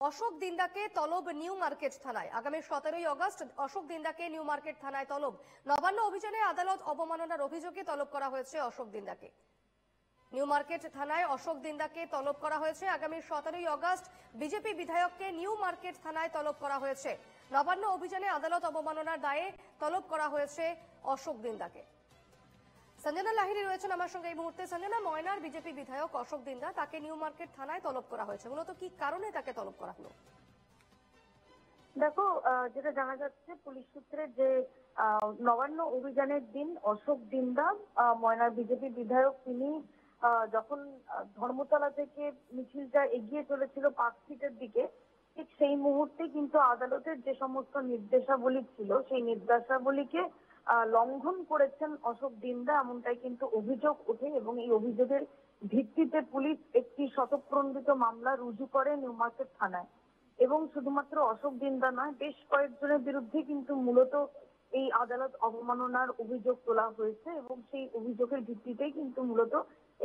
অশোক দিন্দাকে তলব new market থানায়। আগামী 17ই আগস্ট অশোক দিন্দাকে নিউ মার্কেট থানায় তলব। নবান্ন অভিযানে আদালত অবমাননার অভিযোগে তলব করা হয়েছে অশোক দিন্দাকে। নিউ মার্কেট থানায় অশোক দিন্দাকে তলব করা হয়েছে। আগামী 17ই আগস্ট বিজেপি বিধায়ককে নিউ মার্কেট থানায় তলব করা হয়েছে। নবান্ন অভিযানে আদালত অবমাননার দায়ে তলব করা হয়েছে অশোক দিন্দাকে। সঞ্জনা লাহিড়ী রয়েছেন আমার সঙ্গে এই মুহূর্তে। সঞ্জনা, ময়নার বিজেপি বিধায়ক অশোক দিন্দা, তাকে নিউ মার্কেট থানায় তলব করা হয়েছে, মূলত কি কারণে তাকে তলব করা হলো? দেখো, যেটা জানা যাচ্ছে পুলিশ সূত্রে যে নবান্ন অভিযানের দিন অশোক দিন্দা, ময়নার বিজেপি বিধায়ক, তিনি যখন ধর্মতলা থেকে মিছিলটা এগিয়ে চলেছিল পার্কস্ট্রিটের দিকে, ঠিক সেই মুহূর্তে কিন্তু আদালতের যে সমস্ত নির্দেশাবলী ছিল সেই নির্দেশাবলীকে লঙ্ঘন করেছেন অশোক দিন্দা, এমনটাই কিন্তু অভিযোগ ওঠে। এবং এই অভিযোগের ভিত্তিতে পুলিশ একটি স্বতঃপ্রণোদিত মামলা রুজু করে নিউ মার্কেট থানায়। এবং শুধুমাত্র অশোক দিন্দা নয়, বেশ কয়েকজনের বিরুদ্ধে কিন্তু মূলত এই আদালত অবমাননার অভিযোগ তোলা হয়েছে। এবং সেই অভিযোগের ভিত্তিতেই কিন্তু মূলত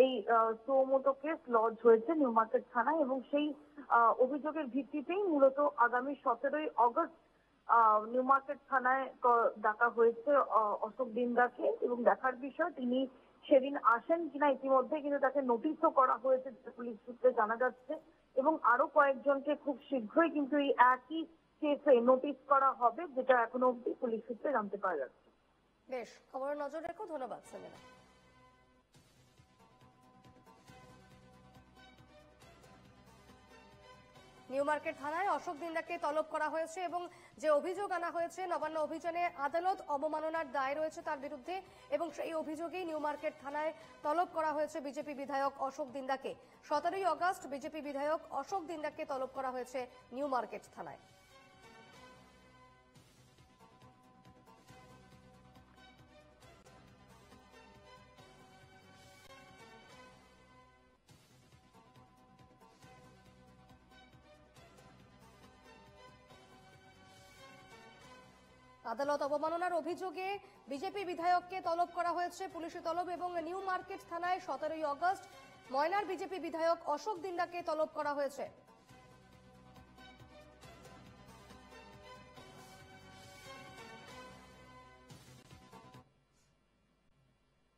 এই সুমোটো কেস লজ হয়েছে নিউ মার্কেট থানায়। এবং সেই অভিযোগের ভিত্তিতেই মূলত আগামী 17ই আগস্ট নিউ মার্কেট থানায় ডাকা হয়েছে অশোক দিন্দাকে। এবং দেখার বিষয় তিনি সেদিন আসেন কিনা। ইতিমধ্যে কিন্তু তাকে নোটিশও করা হয়েছে পুলিশ সূত্রে জানা যাচ্ছে। এবং আরো কয়েকজনকে খুব শীঘ্রই কিন্তু এই একই কেসে নোটিশ করা হবে, যেটা এখনো অব্দি পুলিশ সূত্রে জানতে পারা যাচ্ছে। বেশ, খবরে নজর রেখো। ধন্যবাদ সঞ্জনা। নিউ মার্কেট থানায় অশোক দিন্দাকে তলব করা হয়েছে এবং যে অভিযোগ আনা হয়েছে নবান্ন অভিযানে আদালত অবমাননার দায় রয়েছে তার বিরুদ্ধে, এবং সেই অভিযোগেই নিউ মার্কেট থানায় তলব করা হয়েছে বিজেপি বিধায়ক অশোক দিন্দাকে। 17ই আগস্ট বিজেপি বিধায়ক অশোক দিন্দাকে তলব করা হয়েছে নিউ মার্কেট থানায়। আদালত অবমাননার অভিযোগে বিজেপি বিধায়ককে তলব করা হয়েছে, পুলিশি তলব। এবং নিউ মার্কেট থানায় 17ই আগস্ট ময়নার বিজেপি বিধায়ক অশোক দিন্দাকে তলব করা হয়েছে।